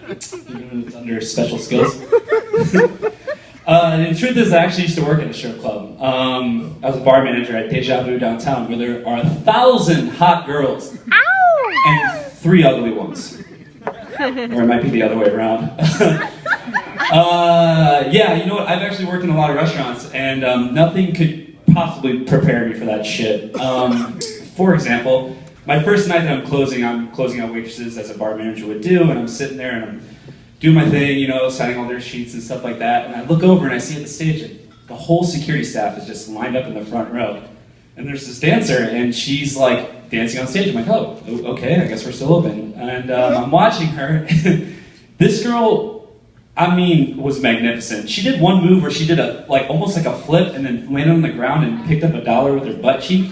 Even it's under special skills. The truth is, I actually used to work at a strip club. I was a bar manager at Deja Vu downtown, where there are 1,000 hot girls and 3 ugly ones. Or it might be the other way around. Yeah, you know what? I've actually worked in a lot of restaurants, and nothing could possibly prepare me for that shit. For example, my first night that I'm closing out waitresses as a bar manager would do, and I'm sitting there and I'm doing my thing, you know, signing all their sheets and stuff like that, and I look over and I see at the stage that the whole security staff is just lined up in the front row. And there's this dancer, and she's like dancing on stage. I'm like, oh, okay, I guess we're still open. And I'm watching her. This girl, I mean, was magnificent. She did one move where she did almost like a flip and then landed on the ground and picked up $1 with her butt cheek,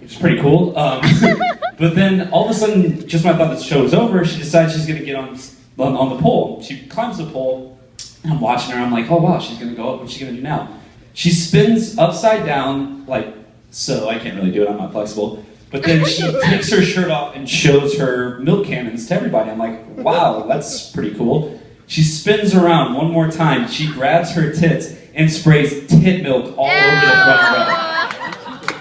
which is pretty cool. But then all of a sudden, just when I thought the show was over, she decides she's gonna get on the pole. She climbs the pole, and I'm watching her. I'm like, oh wow, she's gonna go up. What's she gonna do now? She spins upside down, like so. I can't really do it. I'm not flexible. But then she takes her shirt off and shows her milk cannons to everybody. I'm like, wow, that's pretty cool. She spins around one more time. She grabs her tits and sprays tit milk all over the front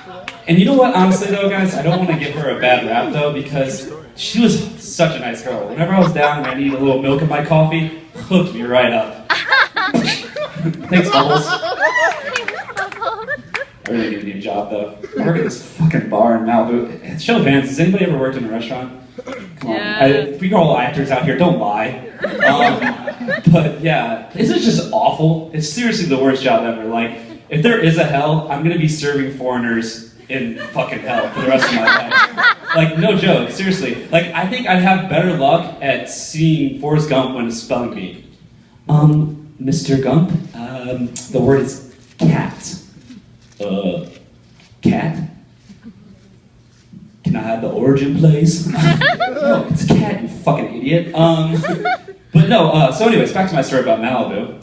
row. And you know what? Honestly, though, guys, I don't want to give her a bad rap though, because she was such a nice girl. Whenever I was down and I needed a little milk in my coffee, hooked me right up. Thanks, Bubbles. I really need a new job, though. I work at this fucking bar in Malibu. Show of hands, has anybody ever worked in a restaurant? Come on. We are all actors out here, don't lie. But yeah, this is just awful. It's seriously the worst job ever. Like, if there is a hell, I'm gonna be serving foreigners in fucking hell for the rest of my life. Like, no joke, seriously. Like, I think I'd have better luck at seeing Forrest Gump when it's spelling bee. Mr. Gump, the word is cat. Cat? Can I have the origin, please? No, it's cat, you fucking idiot. But no, so anyways, back to my story about Malibu.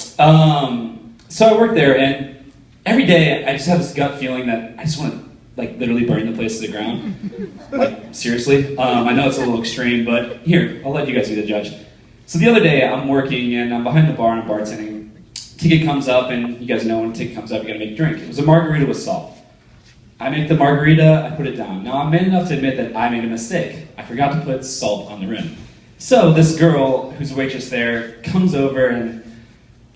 So I worked there, and every day I just have this gut feeling that I just want to, like, literally burn the place to the ground. Like, seriously. I know it's a little extreme, but here, I'll let you guys be the judge. So the other day, I'm working, and I'm behind the bar, and I'm bartending. Ticket comes up, and you guys know when a ticket comes up, you gotta make a drink. It was a margarita with salt. I make the margarita, I put it down. Now, I'm man enough to admit that I made a mistake. I forgot to put salt on the rim. So this girl, who's a waitress there, comes over, and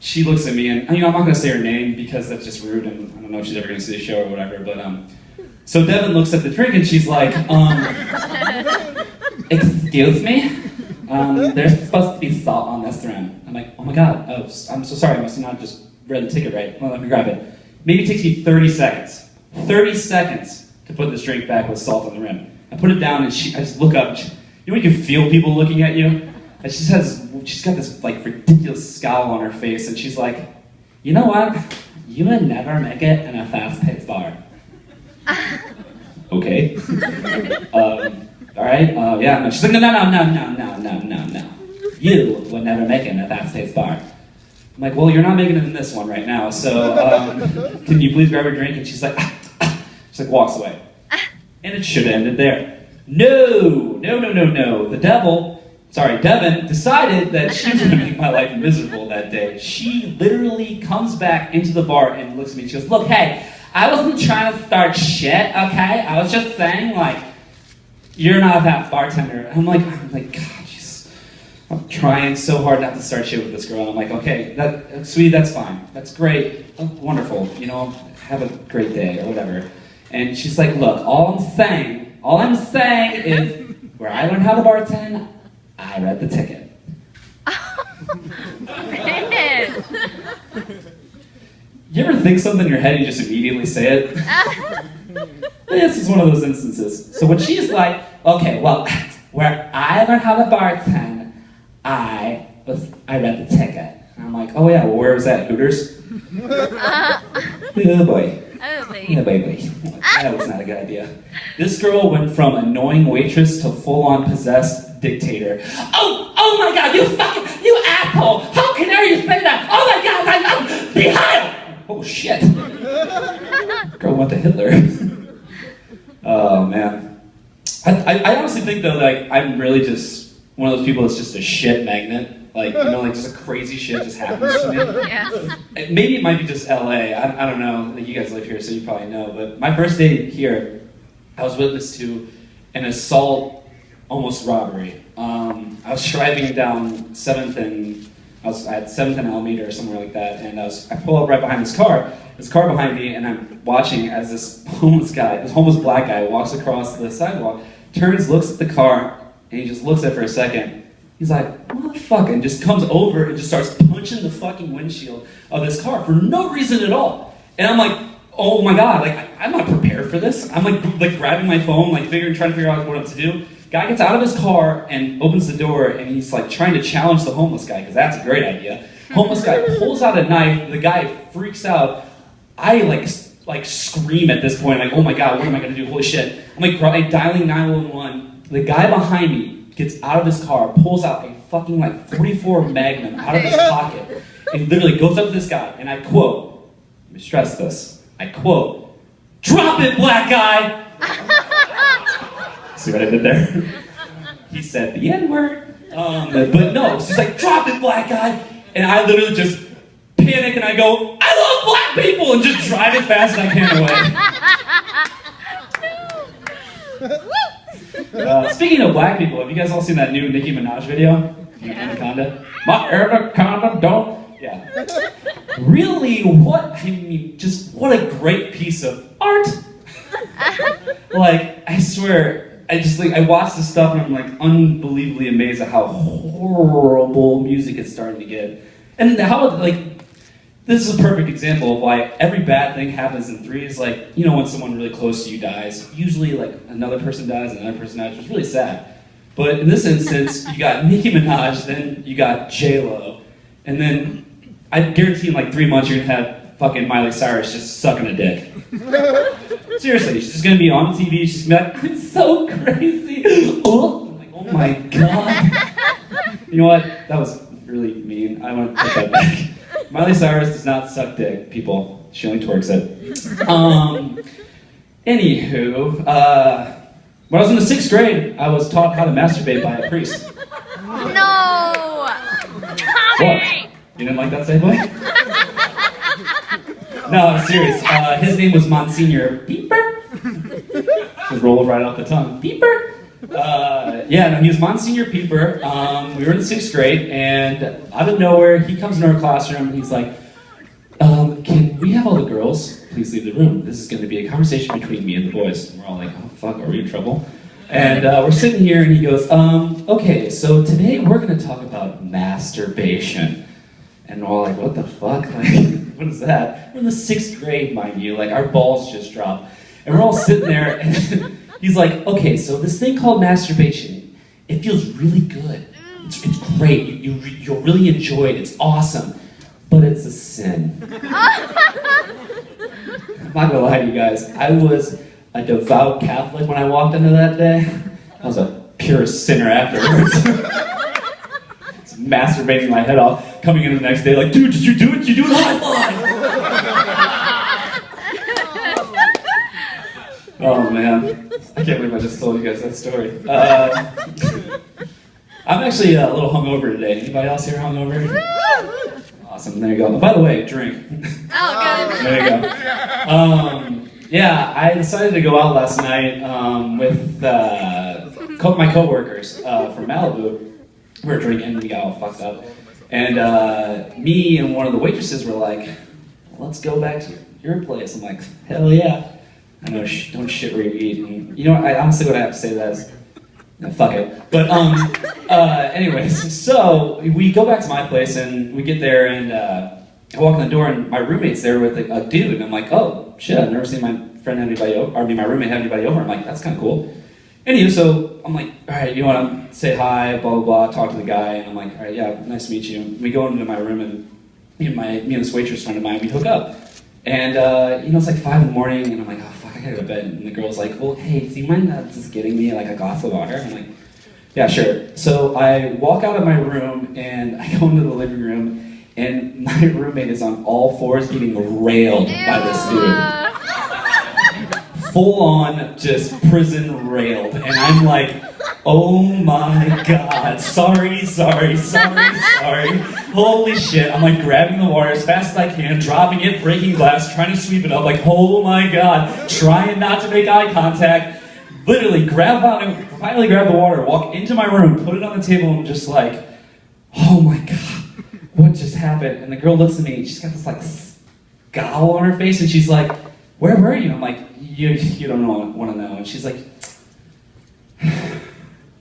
she looks at me, and you know, I'm not gonna say her name because that's just rude, and I don't know if she's ever gonna see the show or whatever, but so Devin looks at the drink, and she's like, excuse me? There's supposed to be salt on this rim. I'm like, oh my god, oh, I'm so sorry, I must have not just read the ticket right. Well, let me grab it. Maybe it takes me 30 seconds. 30 seconds to put this drink back with salt on the rim. I put it down and I just look up. You know when you can feel people looking at you? And she's got this like ridiculous scowl on her face, and she's like, you know what? You would never make it in a fast-paced bar. Okay. All right. Yeah. No. She's like, no. You would never make it in a fast-paced bar. I'm like, well, you're not making it in this one right now, so can you please grab a drink? And she's like, she like walks away. And it should have ended there. No. Devin decided that she was going to make my life miserable that day. She literally comes back into the bar and looks at me and she goes, look, hey, I wasn't trying to start shit, okay? I was just saying, like, you're not a fast bartender. And I'm like, God, jeez. I'm trying so hard not to start shit with this girl. And I'm like, okay, sweetie, that's fine. That's great. Oh, wonderful. You know, have a great day or whatever. And she's like, look, all I'm saying is, where I learned how to bartend, I read the ticket. Man. You ever think something in your head and you just immediately say it? This is one of those instances. So when she's like, okay, well, where I learned how to bartend, I read the ticket. And I'm like, oh yeah, well, where was that? Hooters? Oh boy. Yeah, baby. That was not a good idea. This girl went from annoying waitress to full-on possessed dictator. Oh my god, you asshole! How dare you say that? Oh my god, I love the Heil! Oh shit. Girl went to Hitler. Oh man. I honestly think though, like, I'm really just one of those people that's just a shit magnet. Like, you know, like just a crazy shit just happens to me. Yeah. Maybe it might be just LA. I don't know. Like, you guys live here, so you probably know. But my first day here, I was witness to an assault, almost robbery. I was driving down 7th and I had 7th and Alameda or somewhere like that, and I pull up right behind this car behind me, and I'm watching as this homeless black guy walks across the sidewalk, turns, looks at the car, and he just looks at it for a second. He's like, motherfucker, and just comes over and just starts punching the fucking windshield of this car for no reason at all. And I'm like, oh my god, like, I'm not prepared for this. I'm like grabbing my phone, like trying to figure out what to do. Guy gets out of his car and opens the door, and he's like trying to challenge the homeless guy, because that's a great idea. Homeless guy pulls out a knife, the guy freaks out. I like scream at this point, like, oh my god, what am I gonna do? Holy shit. I'm like dialing 911. The guy behind me gets out of his car, pulls out a fucking like 44 Magnum out of his pocket, and literally goes up to this guy, and I quote, let me stress this, I quote, "Drop it, black guy!" See what I did there? He said the N-word. But no, she's like, "Drop it, black guy!" And I literally just panic and I go, "I love black people!" and just drive as fast as I can away. Speaking of black people, have you guys all seen that new Nicki Minaj video? Yeah. Anaconda? My anaconda don't. Yeah. Really, just what a great piece of art. Like, I swear, I watch this stuff and I'm like unbelievably amazed at how horrible music it's starting to get. And how, like, this is a perfect example of why every bad thing happens in threes. Like, you know, when someone really close to you dies, usually like another person dies, another person dies, which is really sad. But in this instance, you got Nicki Minaj, then you got J-Lo, and then I guarantee in like 3 months you're gonna have fucking Miley Cyrus just sucking a dick. Seriously, she's just gonna be on TV, she's gonna be like, "I'm so crazy." Oh, I'm like, oh my god. You know what? That was really mean. I want to take that back. Miley Cyrus does not suck dick, people. She only twerks it. Anywho, when I was in the 6th grade, I was taught how to masturbate by a priest. No! What? You didn't like that segue? No, I'm serious. His name was Monsignor Peeper. Just roll right off the tongue. Peeper. He was Monsignor Peeper. We were in the 6th grade, and out of nowhere, he comes into our classroom, and he's like, "Can we have all the girls please leave the room? This is going to be a conversation between me and the boys." And we're all like, "Oh fuck, are we in trouble?" And we're sitting here, and he goes, "Okay, so today we're going to talk about masturbation." And we're all like, "What the fuck? Like, what is that?" We're in the 6th grade, mind you. Like, our balls just dropped. And we're all sitting there, and he's like, "Okay, so this thing called masturbation, it feels really good. It's great. You'll really enjoy it. It's awesome. But it's a sin." I'm not gonna lie to you guys. I was a devout Catholic when I walked into that day. I was a pure sinner afterwards. Masturbating my head off, coming in the next day like, "Dude, did you do it? Did you do it? High five!" Oh man, I can't believe I just told you guys that story. I'm actually a little hungover today. Anybody else here hungover? Awesome, there you go. By the way, drink. Oh, good. There you go. I decided to go out last night with my coworkers from Malibu. We were drinking, we got all fucked up. And me and one of the waitresses were like, "Let's go back to your place." I'm like, "Hell yeah." I know, don't shit where you eat. And you know what, honestly what I have to say to that is, no, fuck it. But anyways, so we go back to my place and we get there and I walk in the door and my roommate's there with a dude. And I'm like, "Oh shit, I've never seen my friend have anybody over, my roommate have anybody over." I'm like, "That's kind of cool." Anyway, so I'm like, "All right, you know what, say hi, blah, blah, blah," talk to the guy, and I'm like, "All right, yeah, nice to meet you." We go into my room, and me and this waitress friend of mine, we hook up. And, it's like 5 in the morning, and I'm like, "Oh, fuck, I gotta go to bed." And the girl's like, "Well, hey, do you mind just getting me, like, a glass of water?" I'm like, "Yeah, sure." So I walk out of my room, and I go into the living room, and my roommate is on all fours getting railed by this dude. full on just prison railed. And I'm like, oh my God, sorry. Holy shit. I'm like grabbing the water as fast as I can, dropping it, breaking glass, trying to sweep it up, like, oh my God, trying not to make eye contact. Literally finally grab the water, walk into my room, put it on the table, and I'm just like, oh my God, what just happened? And the girl looks at me, she's got this like scowl on her face, and she's like, where were you? I'm like, you don't want to know. And she's like,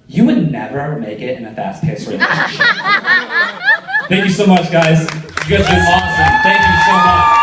you would never make it in a fast-paced relationship. Thank you so much, guys. You guys have been awesome. Thank you so much.